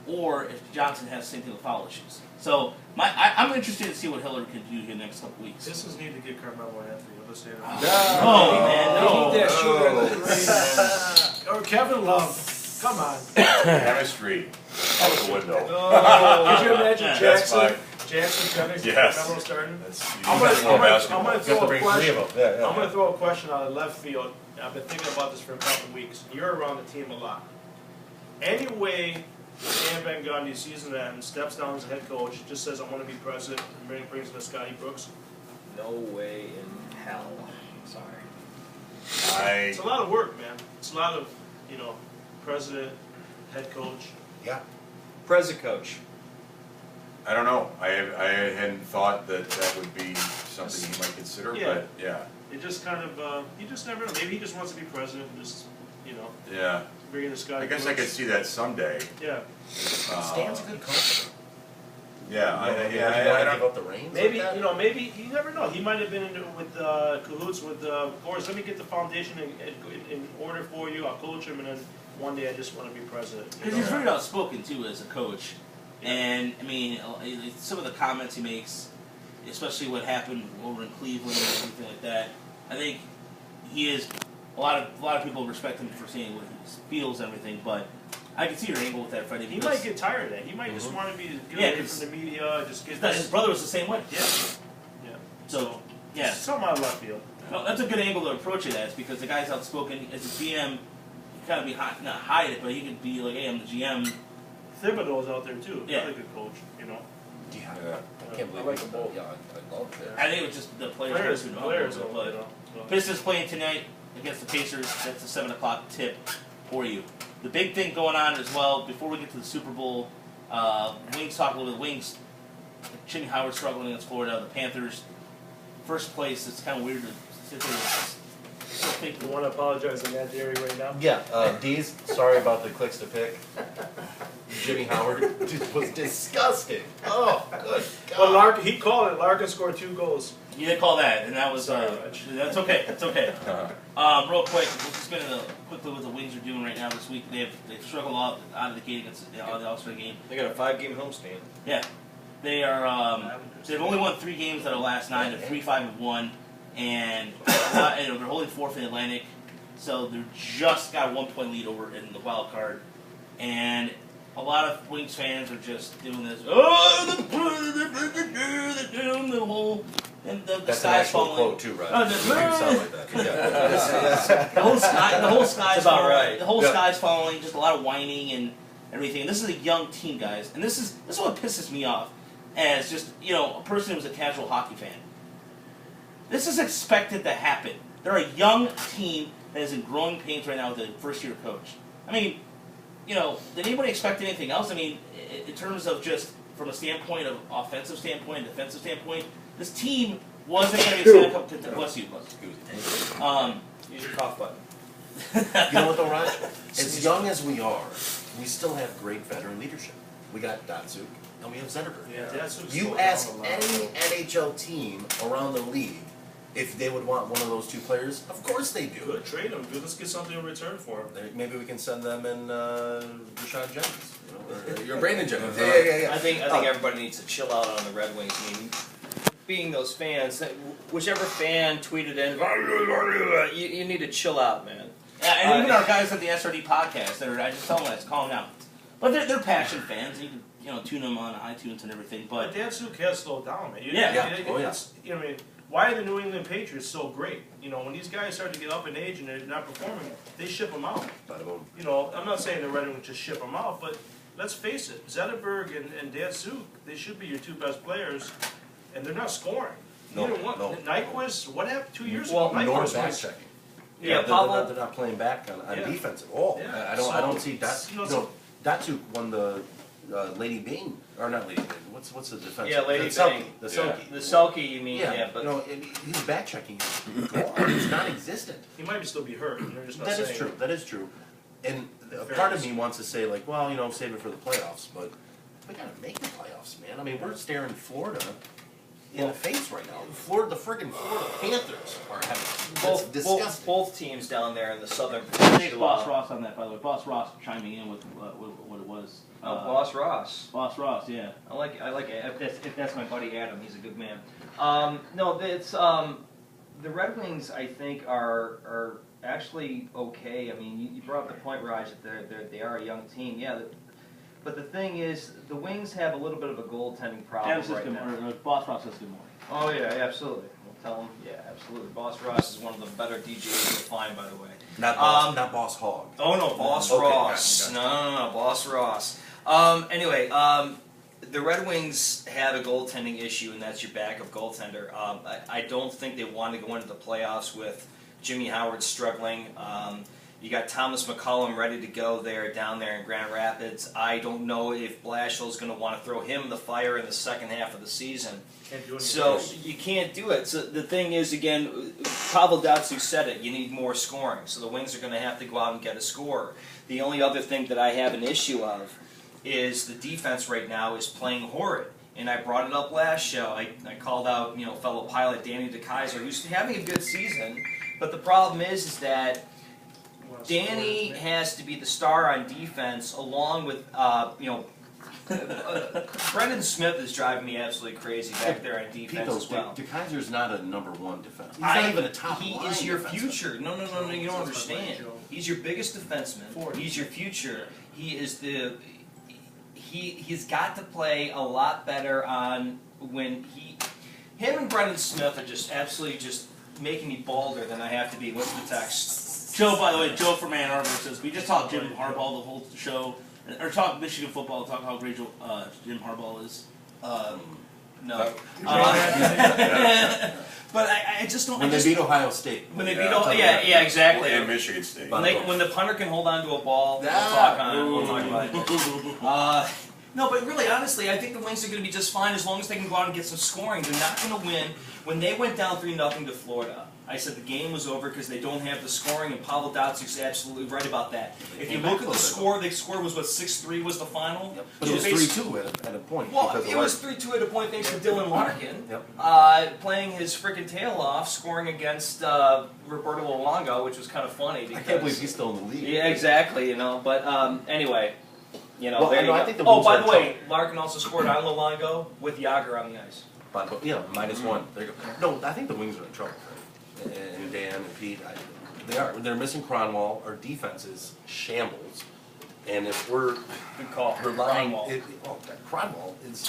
or if Johnson has the same thing with foul issues. So I'm interested to see what Hiller can do here the next couple weeks. Pistons need to get Carmelo Anthony. Let's say that. No, man, no. They need that shooter. Or Kevin Love. Come on. Chemistry out the window. Could you imagine Jackson Jennings, yes. Carmelo starting? I'm going to throw a question. I'm going to throw a question out of left field. I've been thinking about this for a couple of weeks. You're around the team a lot. Any way Dan Van Gundy season ends, steps down as head coach, just says I want to be president, and brings in Scotty Brooks? No way in hell. Sorry. It's a lot of work, man. It's a lot of, president, head coach. Yeah. President coach. I don't know. I hadn't thought that would be something he might consider, but yeah. It just kind of, you just never know. Maybe he just wants to be president and just, Yeah. bring in this guy. I guess I could see that someday. Yeah. Stan's a good coach. Yeah, I don't give up the reins. Maybe, like maybe, you never know. He might have been with cahoots with Boris. Let me get the foundation in order for you. I'll coach him, and then one day I just want to be president. Because he's very outspoken, too, as a coach. And, I mean, some of the comments he makes, especially what happened over in Cleveland and everything like that, I think he is, a lot of people respect him for saying what he feels and everything, but I can see your angle with that, Freddie. He might get tired of that. He might just want to be get away from the media. Just get his brother was the same way. Yeah. Yeah. So, yeah. Something out of left field. No, that's a good angle to approach it as, because the guy's outspoken. As a GM, you kind of be not hide it, but he could be like, hey, I'm the GM. Thibodeau's out there too. Yeah. Another good coach, Yeah. I can't believe I like them both. Yeah, I love it. I think it was just the players who know. Players, Pistons playing tonight against the Pacers. That's a 7 o'clock tip for you. The big thing going on as well, before we get to the Super Bowl, Wings talk a little bit. Wings, Jimmy Howard struggling against Florida. The Panthers, first place. It's kind of weird to sit there and think. You want to apologize to Matt Derry right now? Yeah, D's, sorry about the clicks to pick. Jimmy Howard was disgusting. Oh, good God. But he called it. Larkin scored 2 goals. You didn't call that, and that was that's okay. That's okay. Real quick, we're just gonna quickly what the Wings are doing right now this week. They've struggled out of the gate against the All-Star game. They got a 5-game homestand. Yeah, they are. They've only won 3 games out of the last 9. They're 3-5-1, and they're holding 4th in the Atlantic. So they're just got a 1-point lead over in the wild card, and a lot of Wings fans are just doing this. Oh, the whole. And the That's sky's an actual falling. quote too, right? Oh, You sound like that. the whole sky's That's about falling. right. The whole sky's falling. Just a lot of whining and everything. And this is a young team, guys. And this is what pisses me off as just a person who's a casual hockey fan. This is expected to happen. They're a young team that is in growing pains right now with a first-year coach. I mean, did anybody expect anything else? I mean, in terms of just from a standpoint of offensive standpoint, defensive standpoint, this team wasn't going to be Stanley Cup contender. Bless you, Use your cough button. You know what though, Raj? As young as we are, we still have great veteran leadership. We got Datsuk and we have Zetterberg. Yeah, you ask any NHL team around the league if they would want one of those 2 players, of course they do. Good, trade them. Good, let's get something in return for them. Maybe we can send them in Rashawn Jennings. Or you're Brandon Jennings. Yeah. I think everybody needs to chill out on the Red Wings. I mean, being those fans, whichever fan tweeted in, you need to chill out, man. Yeah, and even our guys at the SRD podcast, I just tell them that, calm down. But they're passion fans. You can tune them on iTunes and everything. But Datsuk has slowed down, man. Why are the New England Patriots so great? When these guys start to get up in age and they're not performing, they ship them out. I'm not saying the Red Wings just ship them out, but let's face it, Zetterberg and Datsuk, they should be your 2 best players, and they're not scoring. Neither one. Nyquist, what happened 2 years ago? Nor back checking. Yeah, they're not playing back on defense at all. Yeah. I don't see that. Datsuk won the Lady Bing, or not Lady Bing. What's the defense? Yeah, Lady Bing. The Selkie. The Selkie, you mean? Yeah, but his back checking is gone. It's non-existent. He might still be hurt. They're just not That saying is true. That is true. And a part of me wants to say, like, well, save it for the playoffs, but we gotta make the playoffs, man. I mean, we're staring Florida in the face right now. The friggin' Florida Panthers are having disgusting. Both teams down there in the southern Thanks, Boss Ross on that, by the way. Boss Ross chiming in with what it was. Boss Ross. Boss Ross, yeah. I like it. If that's my buddy Adam, he's a good man. No, it's the Red Wings. I think are actually okay. I mean, you brought up the point, Raj, that they are a young team. Yeah, but the thing is, the Wings have a little bit of a goaltending problem right now. Boss Ross says good morning. Oh yeah, absolutely. We'll tell him. Yeah, absolutely. Boss Ross is one of the better DJs you'll find, by the way. Not Boss Hog. Oh no, Boss Ross. Okay. No, Boss Ross. Anyway, the Red Wings have a goaltending issue, and that's your backup goaltender. I don't think they want to go into the playoffs with Jimmy Howard struggling. You got Thomas McCollum ready to go down there in Grand Rapids. I don't know if Blashill's going to want to throw him in the fire in the second half of the season. Can't do anything. So you can't do it. So the thing is, again, Pavel Datsyuk said it, you need more scoring. So the Wings are going to have to go out and get a scorer. The only other thing that I have an issue of is the defense right now is playing horrid. And I brought it up last show. I called out, fellow pilot Danny DeKaiser, who's having a good season. But the problem is that Danny has to be the star on defense, along with, Brendan Smith is driving me absolutely crazy back there on defense as well. DeKaiser's not a number one defenser. He's not even a top He line is your defenseman. future. No, you don't understand. He's your biggest defenseman. He's your future. He is he's got to play a lot better on when him and Brendan Smith are just absolutely just making me balder than I have to be. What's the text? Joe, by the way, Joe from Ann Arbor says, we just talked Jim Harbaugh the whole show, or talk Michigan football, talk how great Jim Harbaugh is. No. But I just don't. When they beat Ohio State. When they beat Ohio, yeah, exactly. And Michigan State. When the punter can hold on to a ball, we'll talk about it. No, but really, honestly, I think the Wings are going to be just fine as long as they can go out and get some scoring. They're not going to win. When they went down 3-0 to Florida, I said the game was over because they don't have the scoring, and Pavel Datsyuk's absolutely right about that. If you look at the score was, 6-3 was the final? Yep. But it was 3-2 at a point. Well, it was 3-2 at a point thanks to Dylan Larkin, playing his freaking tail off, scoring against Roberto Luongo, which was kind of funny. Because, I can't believe he's still in the league. Yeah, exactly, But anyway, there you go. I think the by the way, Larkin also scored on Luongo with Yager on the ice. But -1. There you go. No, I think the Wings are in trouble. And Dan and Pete, they are. They're missing Cronwall. Our defense is shambles. And if we're relying, Cronwall is.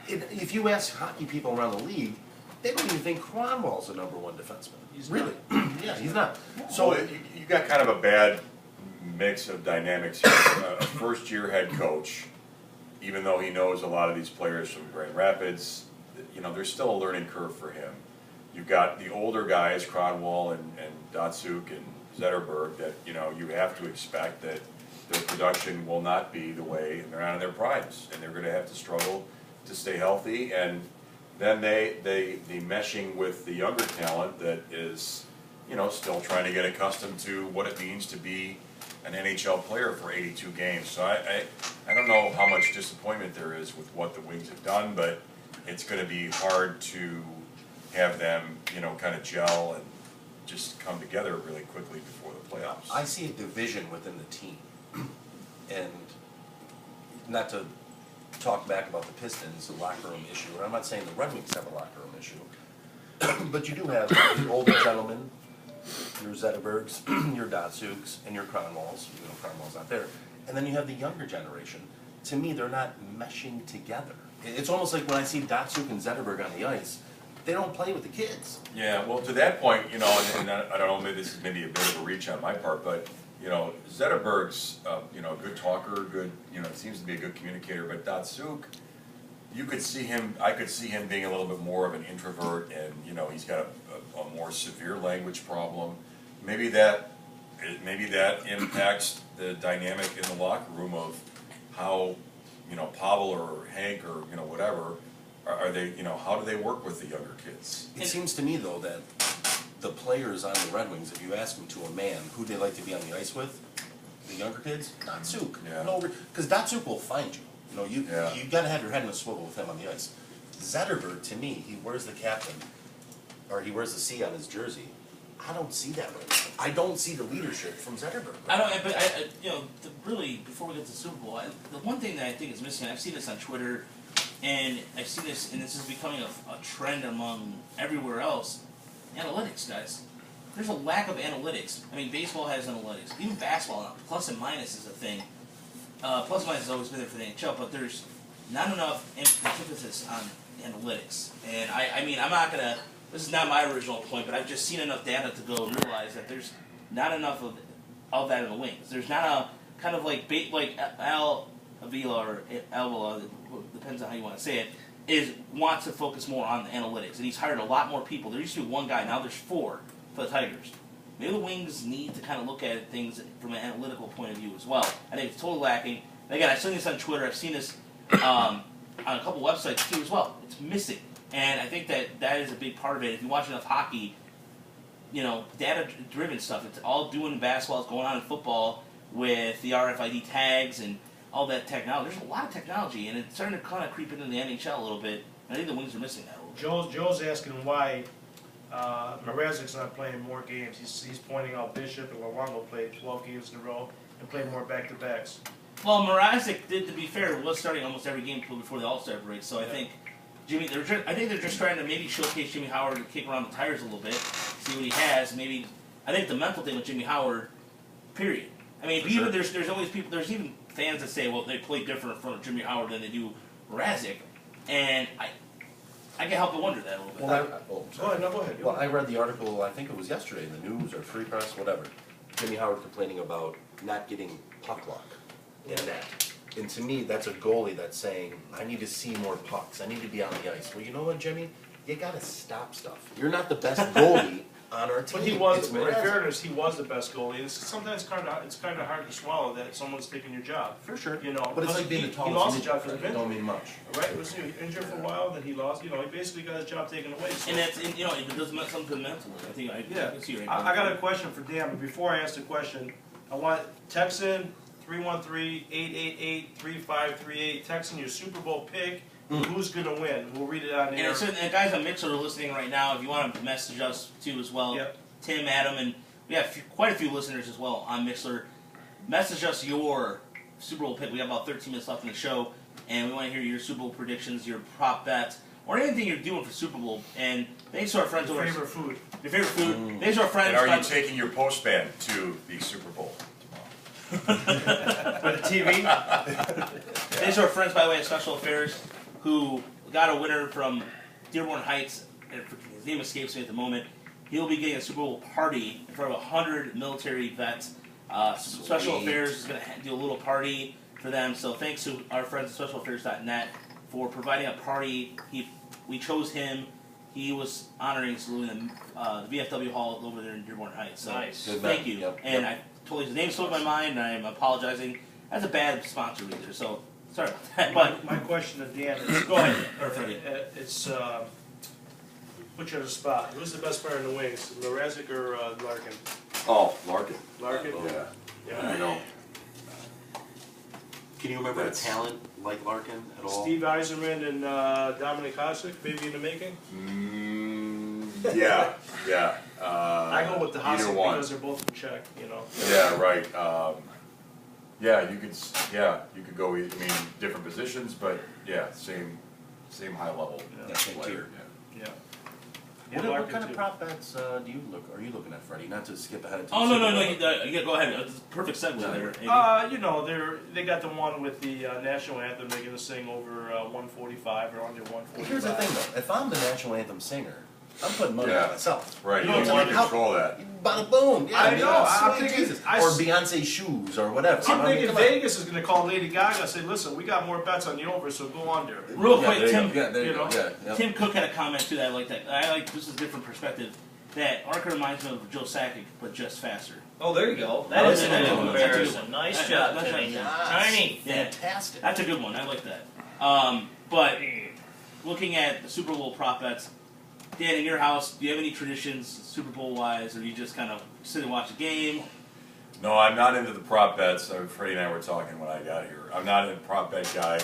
If you ask hockey people around the league, they don't even think Cronwall's a #1 defenseman. He's really, yeah, he's not. So you got kind of a bad mix of dynamics here. A first-year head coach, even though he knows a lot of these players from Grand Rapids, there's still a learning curve for him. You've got the older guys, Cronwall and Datsyuk and Zetterberg, that you have to expect that their production will not be the way, and they're not in their primes, and they're going to have to struggle to stay healthy. And then the meshing with the younger talent that is, still trying to get accustomed to what it means to be an NHL player for 82 games. So I don't know how much disappointment there is with what the Wings have done, but it's going to be hard to have them, kind of gel and just come together really quickly before the playoffs. I see a division within the team, and not to talk back about the Pistons, the locker room issue. And I'm not saying the Red Wings have a locker room issue, but you do have the older gentlemen, your Zetterbergs, your Datsyuks, and your Cronwalls. Cronwall's not there, and then you have the younger generation. To me, they're not meshing together. It's almost like when I see Datsyuk and Zetterberg on the ice, they don't play with the kids. Yeah, well, to that point, and I don't know, maybe this is maybe a bit of a reach on my part, but, Zetterberg's, a good talker, seems to be a good communicator, but Datsyuk, I could see him being a little bit more of an introvert, and, he's got a more severe language problem. Maybe that impacts the dynamic in the locker room of how, Pavel or Hank or, whatever, are they, how do they work with the younger kids? It seems to me, though, that the players on the Red Wings, if you ask them to a man who they like to be on the ice with, the younger kids, Datsyuk. Yeah. Because Datsyuk will find you. You got to have your head in a swivel with him on the ice. Zetterberg, to me, he wears the captain, or he wears the C on his jersey. I don't see that right now. I don't see the leadership from Zetterberg. I don't, but really, before we get to the Super Bowl, the one thing that I think is missing, I've seen this on Twitter, and I've seen this, and this is becoming a trend among everywhere else, analytics, guys. There's a lack of analytics. I mean, baseball has analytics. Even basketball, plus and minus is a thing. Plus and minus has always been there for the NHL, but there's not enough emphasis on analytics. And I mean, I'm not going to, this is not my original point, but I've just seen enough data to go and realize that there's not enough of that in the wings. There's not a kind of like Al Avila or Avila, depends on how you want to say it, wants to focus more on the analytics. And he's hired a lot more people. There used to be one guy, now there's 4 for the Tigers. Maybe the Wings need to kind of look at things from an analytical point of view as well. I think it's totally lacking. And again, I've seen this on Twitter. I've seen this on a couple websites too as well. It's missing. And I think that is a big part of it. If you watch enough hockey, data-driven stuff, it's all doing in basketball, it's going on in football with the RFID tags and all that technology. There's a lot of technology, and it's starting to kind of creep into the NHL a little bit. And I think the Wings are missing that a little bit. Joe's asking why Mrazek's not playing more games. He's pointing out Bishop and Luongo played 12 games in a row and played more back-to-backs. Well, Mrazek did, to be fair, was starting almost every game before the All-Star break, so I think they're just trying to maybe showcase Jimmy Howard and kick around the tires a little bit, see what he has. Maybe I think the mental thing with Jimmy Howard, period. I mean, even there's always people. There's even fans that say, well, they play different in front of Jimmy Howard than they do Mrazek, and I can't help but wonder that a little bit. Well, Go ahead. Well, I read the article, I think it was yesterday, in the news or Free Press, whatever. Jimmy Howard complaining about not getting puck luck in that. And to me, that's a goalie that's saying, I need to see more pucks. I need to be on the ice. Well, you know what, Jimmy? You got to stop stuff. You're not the best goalie on our team. But he was, in fairness, he was the best goalie. It's sometimes it's kind of hard to swallow that someone's taking your job. For sure. But it's like being the tallest. He lost his job because of It don't injury. mean much. Right? Was he injured for a while that he lost? He basically got his job taken away. So. And that's it does something mentally. I think I can see right I got a question for Dan, but before I ask the question, I want text in 313-888-3538. Text in your Super Bowl pick. Who's going to win? We'll read it on air. And guys on Mixer are listening right now. If you want to message us too as well, Yep. Tim, Adam, and we have quite a few listeners as well on Mixer. Message us your Super Bowl pick. We have about 13 minutes left in the show, and we want to hear your Super Bowl predictions, your prop bets, or anything you're doing for Super Bowl. And thanks to our friends over. Your favorite food. Your favorite food. Thanks to our friends. And are you taking your postman to the Super Bowl tomorrow? For the TV? Thanks to our friends, by the way, at Special Affairs, who got a winner from Dearborn Heights. His name escapes me at the moment. He'll be getting a Super Bowl party in front of 100 military vets. Special Affairs is going to do a little party for them. So thanks to our friends at specialaffairs.net for providing a party. We chose him. He was honoring saluting the VFW Hall over there in Dearborn Heights. So Nice. thank you. And I totally, his name slipped my mind, and I'm apologizing. That's a bad sponsor either. So sorry about that. But My question to Dan is, go ahead. Or Freddie. it's put you on the spot. Who's the best player in the Wings, Mrazek or Larkin? Oh, Larkin. Larkin? Yeah, I know. Can you remember a talent like Larkin at all? Steve Eiserman and Dominic Hasek, maybe in the making? Yeah. I go with the either Hasek one. because they're both in check, Yeah, right. You could go. I mean, different positions, but yeah, same high level Yeah, same player. tier. Yeah. What Larkin kind of too. prop bets are you looking at, Freddie? Not to skip ahead. To Oh, the no, Super Bowl. yeah, go ahead. It's a perfect segue there. They got the one with the national anthem. They're gonna sing over 145 or under 145. Here's the thing, though. If I'm the national anthem singer, I'm putting money on myself. Right. You You know, want to how- control that. Bada boom! Yeah, I know, I'm sweet thinking- Jesus. I Or s- Beyonce shoes or whatever. I'm I mean, thinking come on. Vegas is gonna call Lady Gaga and say, "Listen, we got more bets on the over, so go under." Real Yeah, quick, there you Tim. go. Yeah, there you you go. know, Yeah, yep. Tim Cook had a comment too that I like that. This is a different perspective. That Arca reminds me of Joe Sakic, but just faster. Oh, there you go. That is a good comparison. Nice job, Timmy. Yes. Tiny. Yeah. Fantastic. That's a good one. I like that. But looking at the Super Bowl prop bets, Dan, in your house, do you have any traditions Super Bowl wise, or you just kind of sit and watch a game? No, I'm not into the prop bets. Freddie and I were talking when I got here. I'm not a prop bet guy.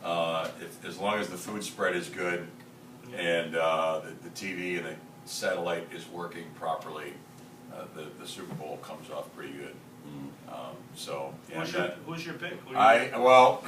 as long as the food spread is good and the TV and the satellite is working properly, the Super Bowl comes off pretty good. So, Who's your pick? well.